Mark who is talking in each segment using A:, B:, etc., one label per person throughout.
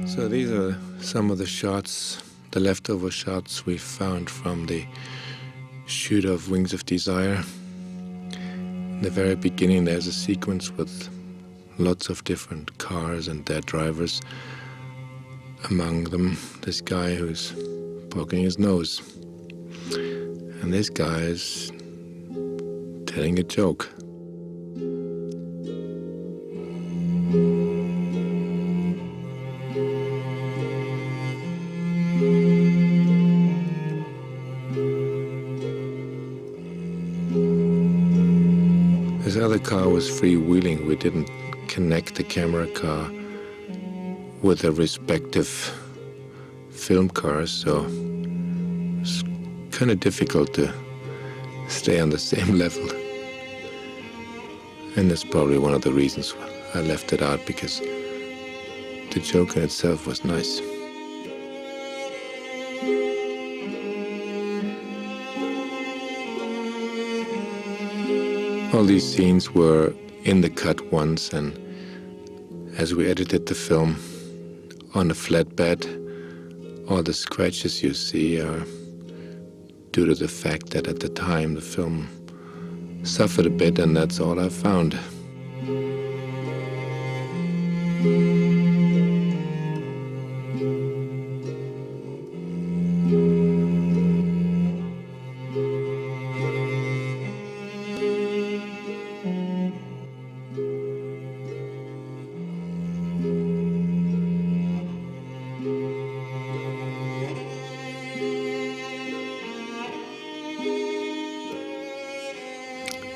A: So these are some of the shots, the leftover shots we found from the shoot of Wings of Desire. In the very beginning there's a sequence with lots of different cars and their drivers. Among them, this guy who's poking his nose. And this guy is telling a joke. This other car was freewheeling. We didn't connect the camera car with the respective film cars, so it's kind of difficult to stay on the same level. And that's probably one of the reasons I left it out, because the joke in itself was nice. All these scenes were in the cut once, and as we edited the film on a flatbed, all the scratches you see are due to the fact that at the time the film suffered a bit, and that's all I found.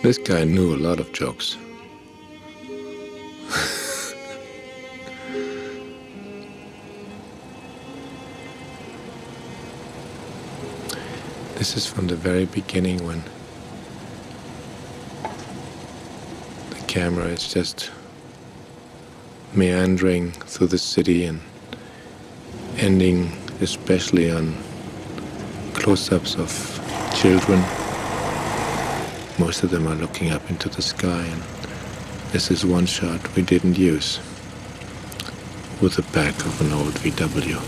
A: This guy knew a lot of jokes. This is from the very beginning, when the camera is just meandering through the city and ending especially on close-ups of children. Most of them are looking up into the sky, and this is one shot we didn't use, with the back of an old VW.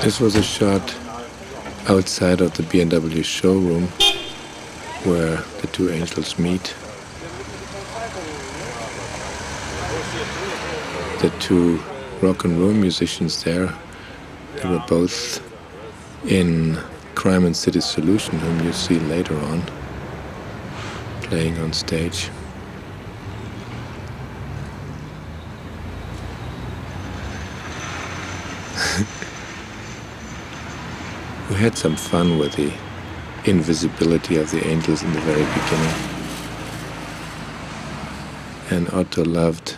A: This was a shot outside of the BMW showroom, where the two angels meet. The two rock and roll musicians there, they were both in Crime and City Solution, whom you see later on playing on stage. We had some fun with the invisibility of the angels in the very beginning. And Otto loved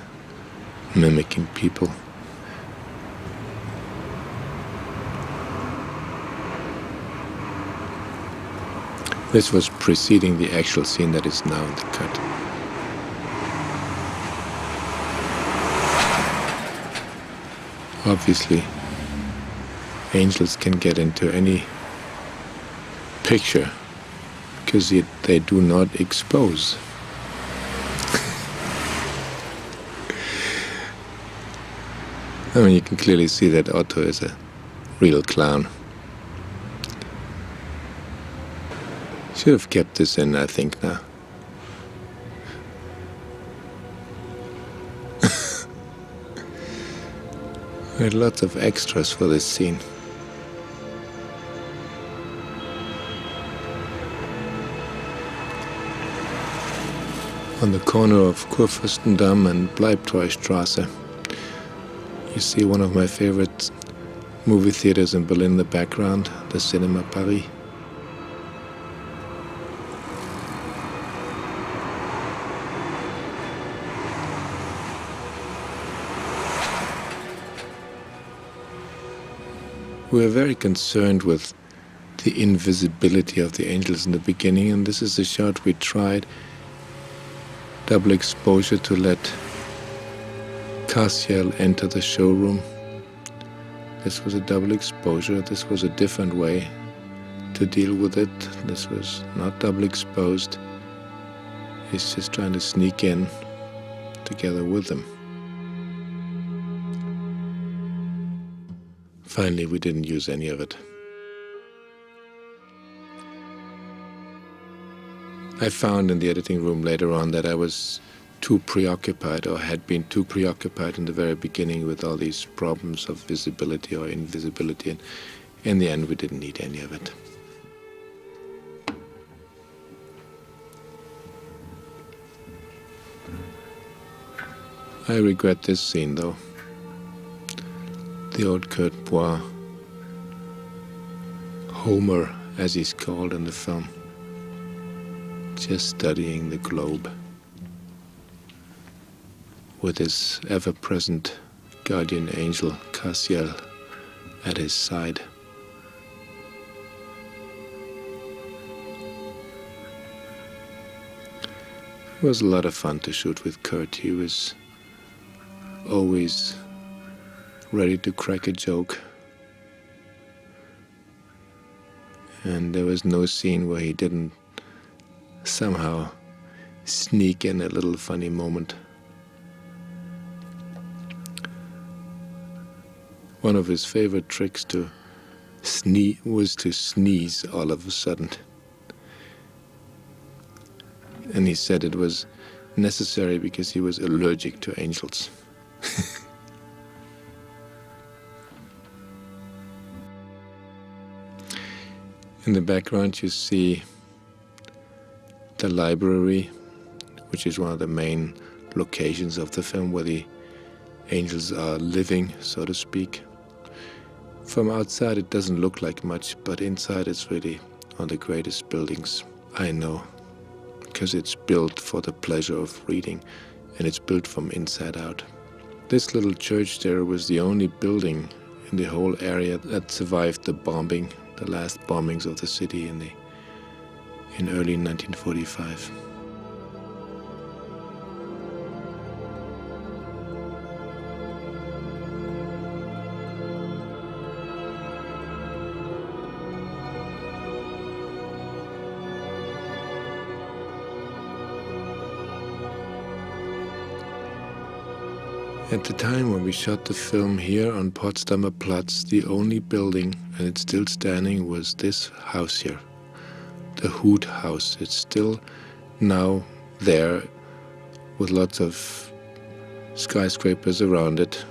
A: mimicking people. This was preceding the actual scene that is now in the cut. Obviously, angels can get into any picture because they do not expose. I mean, you can clearly see that Otto is a real clown. Should have kept this in, I think, now. We had lots of extras for this scene. On the corner of Kurfürstendamm and Bleibtreustraße, you see one of my favorite movie theaters in Berlin in the background, the Cinema Paris. We were very concerned with the invisibility of the angels in the beginning, and this is a shot we tried, double exposure, to let Castiel enter the showroom. This was a double exposure. This was a different way to deal with it. This was not double exposed. He's just trying to sneak in together with them. Finally, we didn't use any of it. I found in the editing room later on that I was too preoccupied, or had been too preoccupied in the very beginning with all these problems of visibility or invisibility, and in the end we didn't need any of it. I regret this scene though. The old Kurt Bois, Homer as he's called in the film, just studying the globe with his ever-present guardian angel, Castiel, at his side. It was a lot of fun to shoot with Kurt. He was always ready to crack a joke. And there was no scene where he didn't somehow sneak in a little funny moment. One of his favorite tricks to was to sneeze all of a sudden. And he said it was necessary because he was allergic to angels. In the background you see the library, which is one of the main locations of the film where the angels are living, so to speak. From outside it doesn't look like much, but inside it's really one of the greatest buildings I know, because it's built for the pleasure of reading, and it's built from inside out. This little church there was the only building in the whole area that survived the bombing, the last bombings of the city in early 1945. At the time when we shot the film here on Potsdamer Platz, the only building, and it's still standing, was this house here, the Hut House. It's still now there with lots of skyscrapers around it.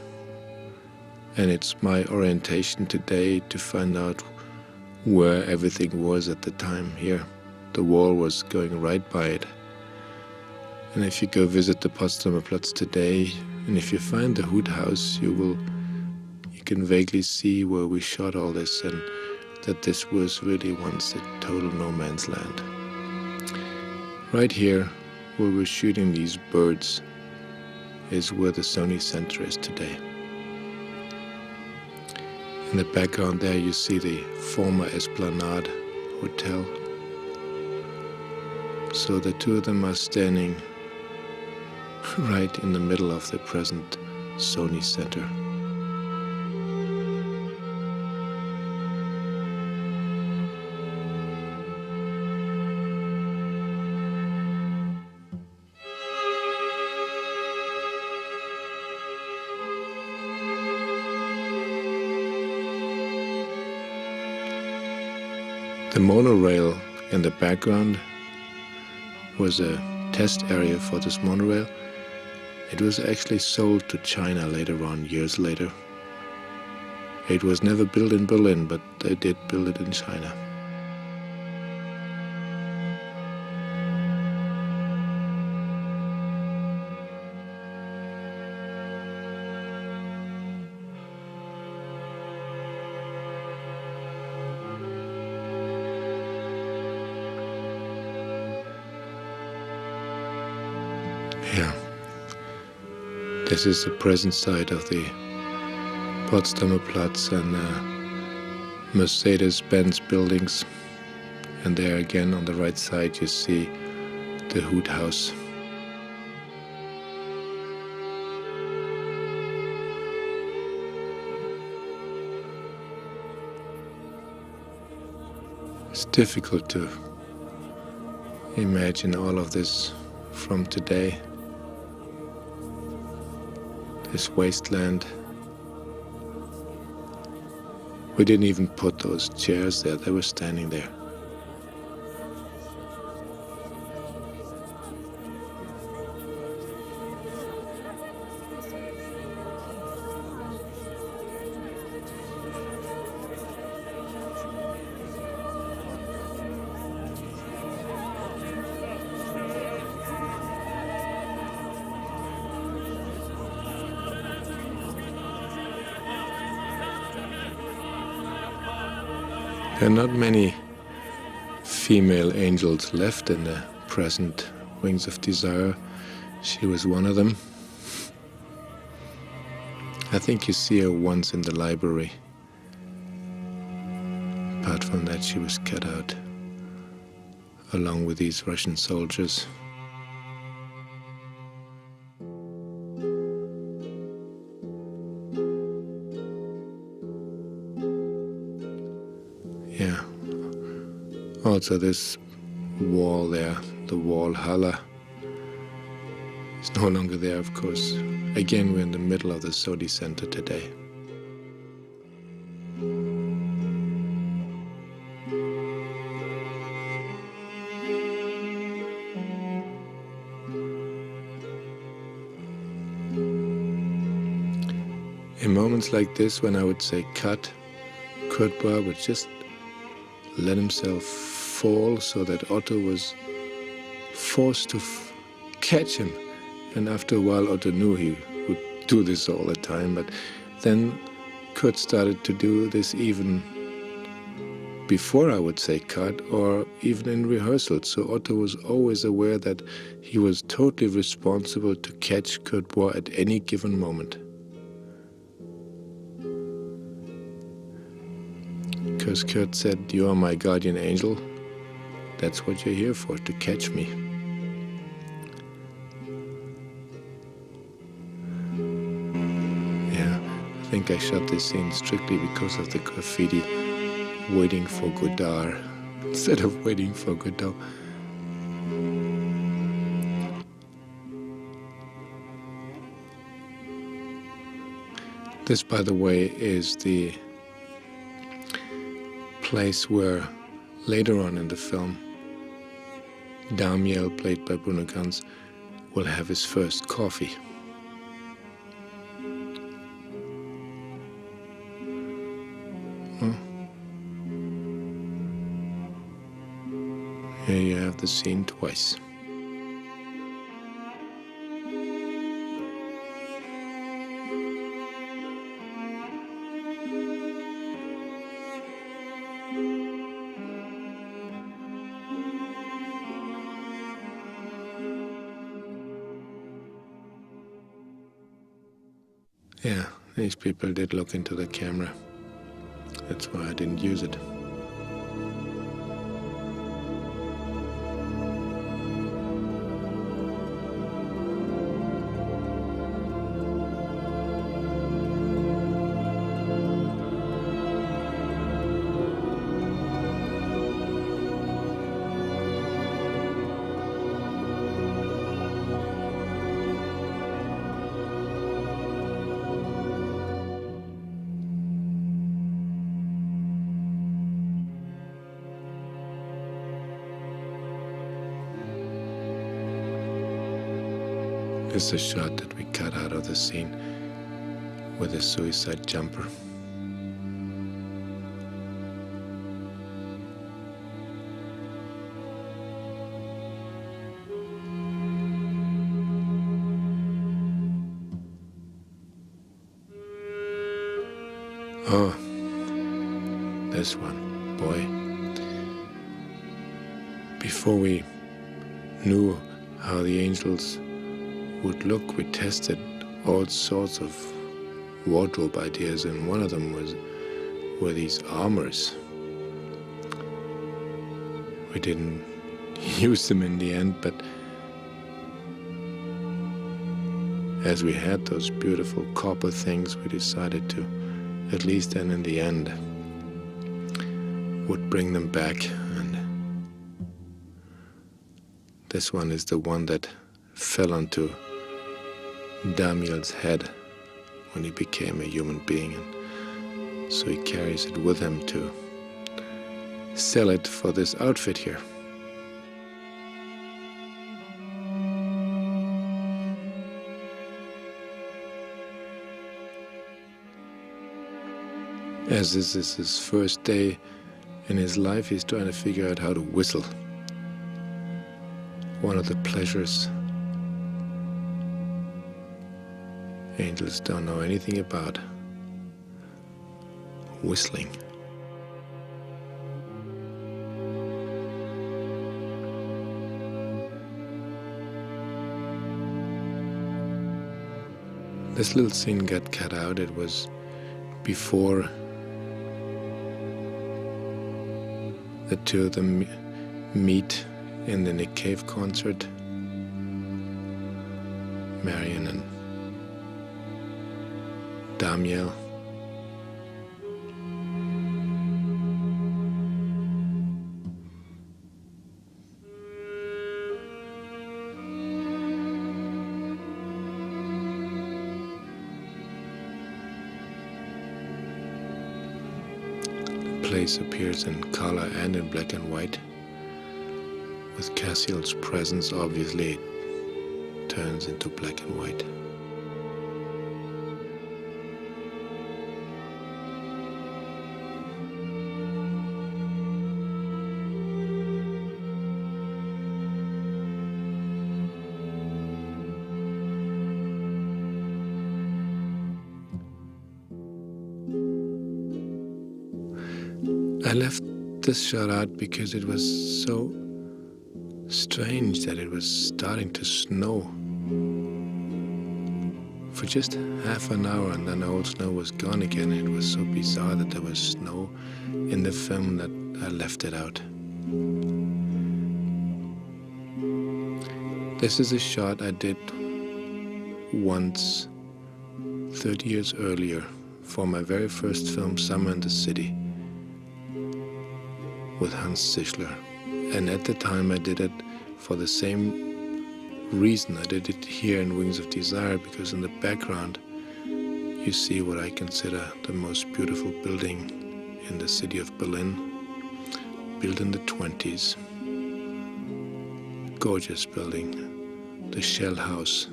A: And it's my orientation today to find out where everything was at the time here. The wall was going right by it. And if you go visit the Potsdamer Platz today, and if you find the Hut House, you can vaguely see where we shot all this, and that this was really once a total no man's land. Right here, where we're shooting these birds, is where the Sony Center is today. In the background there you see the former Esplanade Hotel. So the two of them are standing right in the middle of the present Sony Center. The monorail in the background was a test area for this monorail. It was actually sold to China later on, years later. It was never built in Berlin, but they did build it in China. Yeah. This is the present site of the Potsdamer Platz and Mercedes-Benz buildings. And there again on the right side you see the Hut House. It's difficult to imagine all of this from today. This wasteland. We didn't even put those chairs there, they were standing there. There are not many female angels left in the present Wings of Desire. She was one of them. I think you see her once in the library. Apart from that, she was cut out along with these Russian soldiers. Yeah. Also this wall there, the Walhalla, is no longer there, of course. Again, we're in the middle of the Sodi Center today. In moments like this, when I would say cut, Kurt Boer would just let himself fall so that Otto was forced to catch him. And after a while, Otto knew he would do this all the time, but then Kurt started to do this even before I would say cut, or even in rehearsal. So Otto was always aware that he was totally responsible to catch Kurt Boer at any given moment. Because Kurt said, "You are my guardian angel. That's what you're here for, to catch me." Yeah, I think I shot this scene strictly because of the graffiti, "Waiting for Godard," instead of "Waiting for Godot." This, by the way, is the place where later on in the film Damiel, played by Bruno Ganz, will have his first coffee. Here you have the scene twice. Yeah, these people did look into the camera. That's why I didn't use it. This is a shot that we cut out of the scene with a suicide jumper. Oh, this one, boy. Before we knew how the angels would look, we tested all sorts of wardrobe ideas, and one of them were these armors. We didn't use them in the end, but as we had those beautiful copper things, we decided to, at least then in the end, would bring them back, and this one is the one that fell onto Damiel's head when he became a human being, and so he carries it with him to sell it for this outfit here. As this is his first day in his life, he's trying to figure out how to whistle. One of the pleasures angels don't know anything about: whistling. This little scene got cut out. It was before the two of them meet in the Nick Cave concert. Marion and Damiel. The place appears in color and in black and white. With Cassiel's presence, obviously, it turns into black and white. I left this shot out because it was so strange that it was starting to snow for just half an hour, and then the whole snow was gone again. It was so bizarre that there was snow in the film that I left it out. This is a shot I did once 30 years earlier for my very first film, Summer in the City, with Hans Zischler. And at the time I did it for the same reason I did it here in Wings of Desire, because in the background you see what I consider the most beautiful building in the city of Berlin, built in the 20s. Gorgeous building, the Shell House.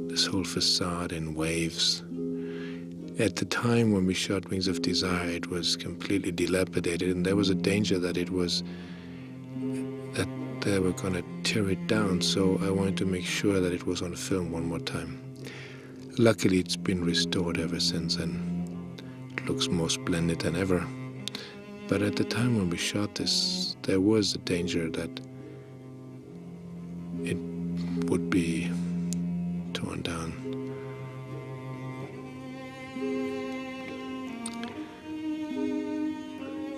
A: This whole facade in waves. At the time when we shot Wings of Desire, it was completely dilapidated, and there was a danger that they were going to tear it down, so I wanted to make sure that it was on film one more time. Luckily, it's been restored ever since, and it looks more splendid than ever. But at the time when we shot this, there was a danger that it would be torn down.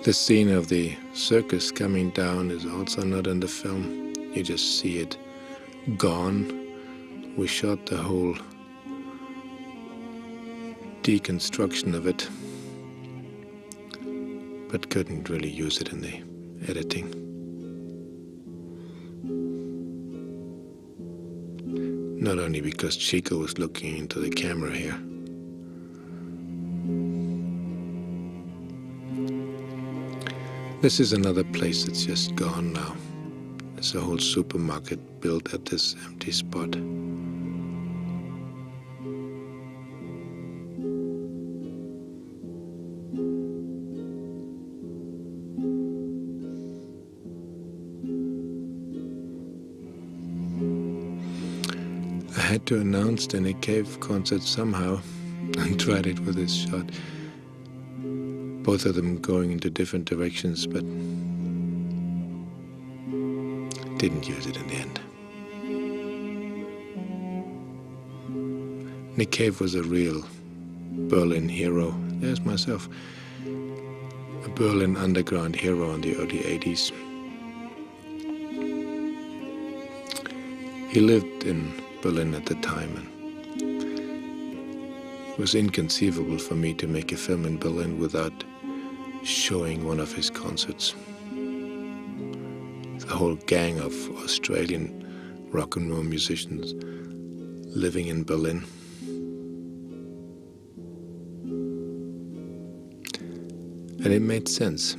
A: The scene of the circus coming down is also not in the film. You just see it gone. We shot the whole deconstruction of it, but couldn't really use it in the editing. Not only because Chico was looking into the camera here. This is another place that's just gone now. There's a whole supermarket built at this empty spot. I had to announce the Nick Cave concert somehow and tried it with this shot. Both of them going into different directions, but didn't use it in the end. Nick Cave was a real Berlin hero. There's myself. A Berlin underground hero in the early 80s. He lived in Berlin at the time, and It was inconceivable for me to make a film in Berlin without showing one of his concerts. A whole gang of Australian rock and roll musicians living in Berlin. And it made sense.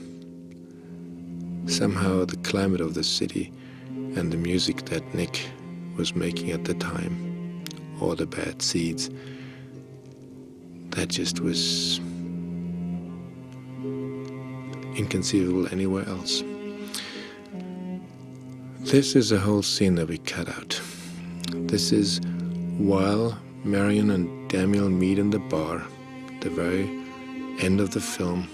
A: Somehow the climate of the city and the music that Nick was making at the time, All the Bad Seeds, that just was inconceivable anywhere else. This is a whole scene that we cut out. This is while Marion and Daniel meet in the bar, at the very end of the film.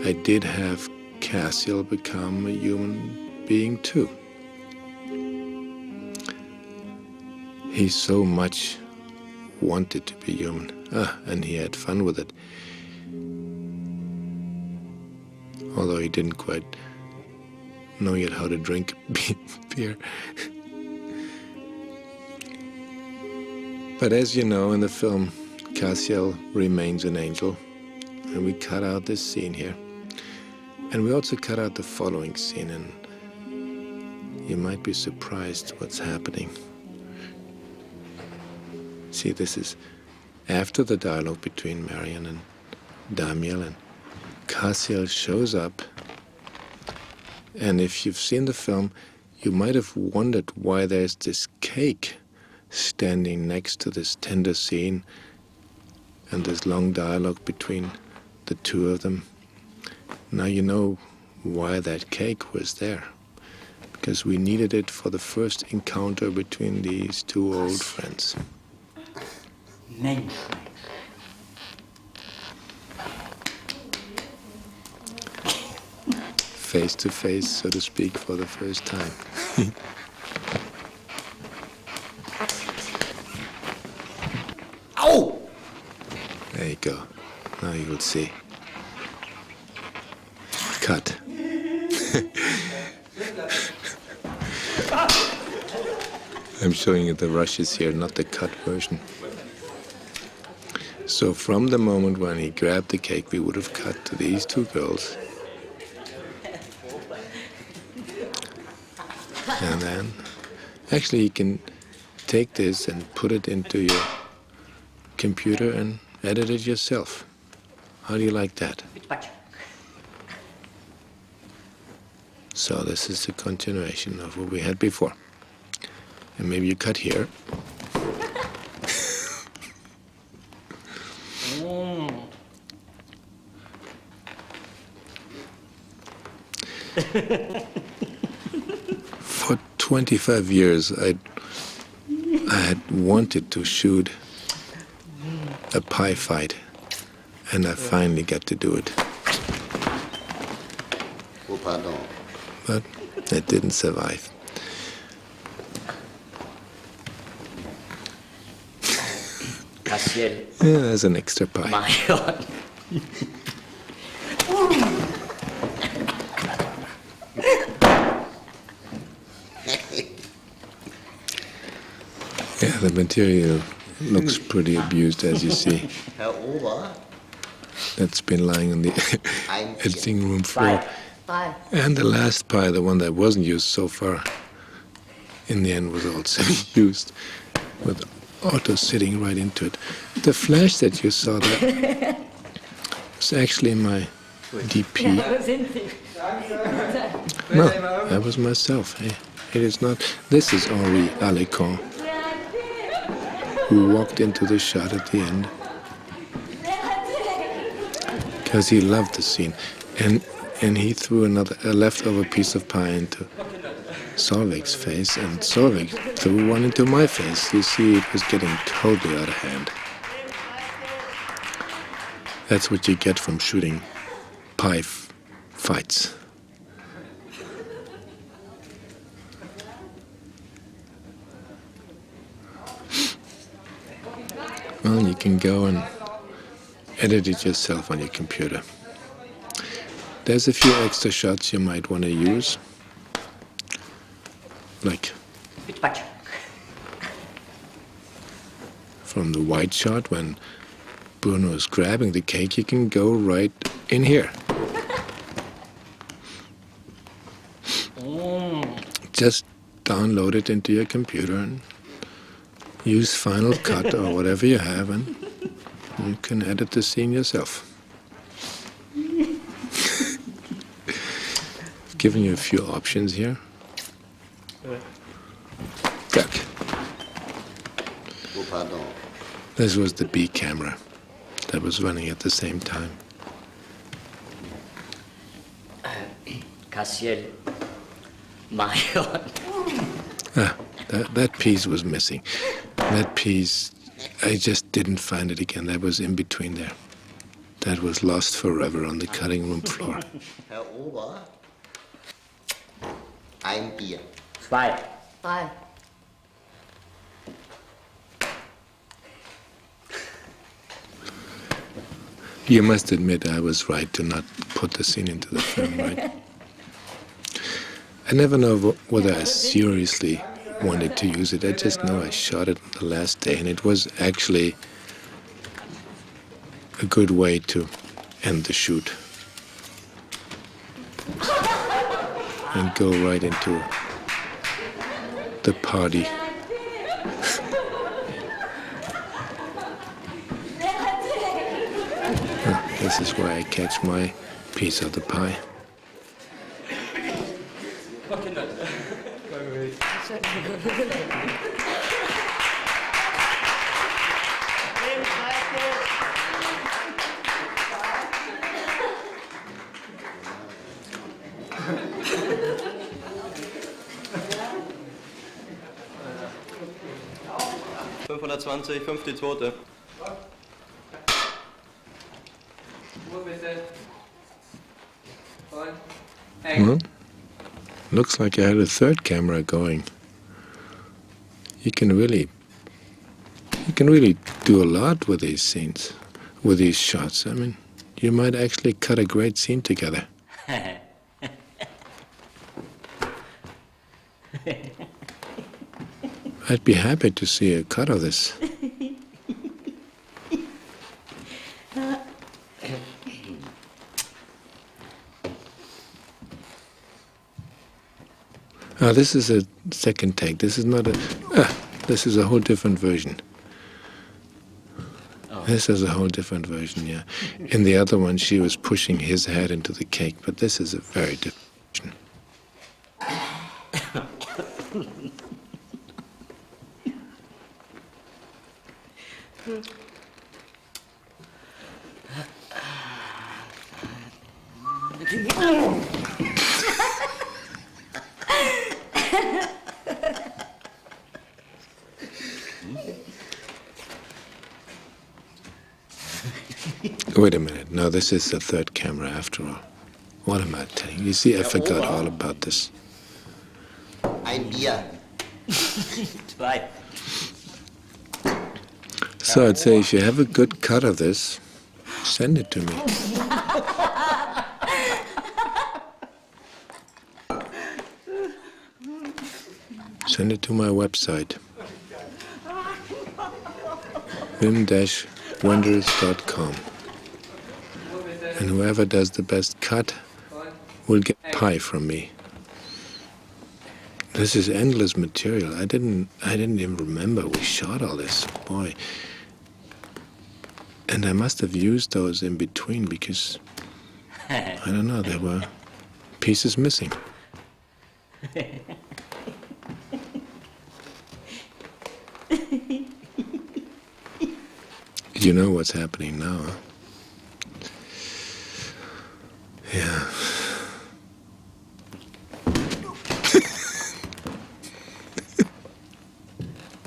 A: I did have Cassiel become a human being too. He so much wanted to be human, and he had fun with it. Although he didn't quite know yet how to drink beer. But as you know, in the film, Cassiel remains an angel, and we cut out this scene here. And we also cut out the following scene, and you might be surprised what's happening. See, this is after the dialogue between Marion and Daniel, and Cassiel shows up. And if you've seen the film, you might have wondered why there's this cake standing next to this tender scene and this long dialogue between the two of them. Now you know why that cake was there. Because we needed it for the first encounter between these two old friends. Face to face, so to speak, for the first time.
B: Ow!
A: There you go. Now you will see. Cut. I'm showing you the rushes here, not the cut version. So from the moment when he grabbed the cake, we would have cut to these two girls. And then, actually you can take this and put it into your computer and edit it yourself. How do you like that? So this is the continuation of what we had before. And maybe you cut here. For 25 years, I had wanted to shoot a pie fight, and I finally got to do it.
B: Oh, pardon.
A: But it didn't survive.
B: Cassiel.
A: Yeah, there's an extra pie.
B: My God.
A: Yeah, the material looks pretty abused, as you see. That's been lying on the editing room floor.
C: Bye.
A: And the last pie, the one that wasn't used so far, in the end was also used, with Otto sitting right into it. The flash that you saw there was actually my DP. No, that was myself. Hey, it is not. This is Henri Alecon, who walked into the shot at the end because he loved the scene, and he threw a leftover piece of pie into Solveig's face, and Solveig threw one into my face. You see, it was getting totally out of hand. That's what you get from shooting pie fights. Well, you can go and edit it yourself on your computer. There's a few extra shots you might want to use, like from the wide shot when Bruno is grabbing the cake, you can go right in here. Just download it into your computer and use Final Cut or whatever you have, and you can edit the scene yourself. Giving you a few options here. Duck. This was the B camera that was running at the same time.
B: Cassiel, Marion.
A: That piece was missing. That piece, I just didn't find it again. That was in between there. That was lost forever on the cutting room floor.
C: Herr Ober, ein Bier.
B: 2.
D: 3.
A: You must admit I was right to not put the scene into the film, right? I never know whether I seriously wanted to use it. I just know I shot it the last day, and it was actually a good way to end the shoot and go right into the party. This is where I catch my piece of the pie.
E: ...520, 5 die zweite.
A: Well, looks like I had a third camera going. You can really do a lot with these scenes, with these shots. I mean, you might actually cut a great scene together. I'd be happy to see a cut of this. This is a second take. This is not a... this is a whole different version.
B: Oh.
A: This is a whole different version, yeah. In the other one, she was pushing his head into the cake, but this is a very different version. Wait a minute. No, this is the third camera after all. What am I telling you? You see, I forgot all about this.
C: Ein Bier.
B: 2.
A: So I'd say if you have a good cut of this, send it to me. Send it to my website. Wim-Wenders.com. And whoever does the best cut will get pie from me. This is endless material. I didn't even remember we shot all this. Boy. And I must have used those in between because, I don't know, there were pieces missing. You know what's happening now, huh? Yeah.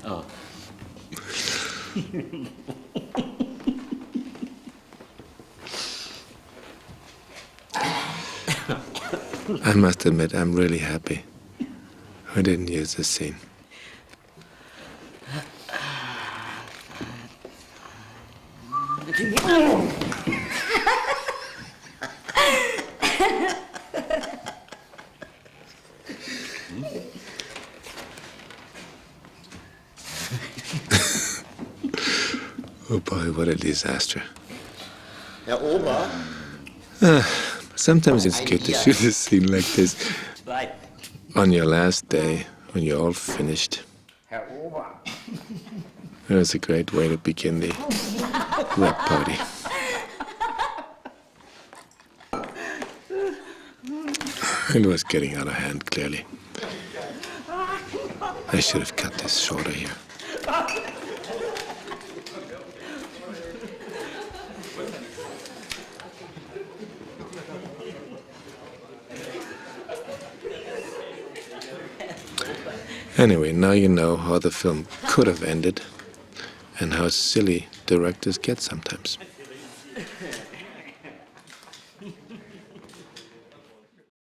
B: Oh.
A: I must admit, I'm really happy I didn't use this scene. Oh boy, what a disaster.
C: Herr Ober,
A: Sometimes it's good to shoot a scene like this
B: 2.
A: on your last day, when you're all finished.
B: Herr Ober.
A: It was a great way to begin the rap party. It was getting out of hand, clearly. I should have cut this shorter here. Anyway, now you know how the film could have ended and how silly directors get sometimes.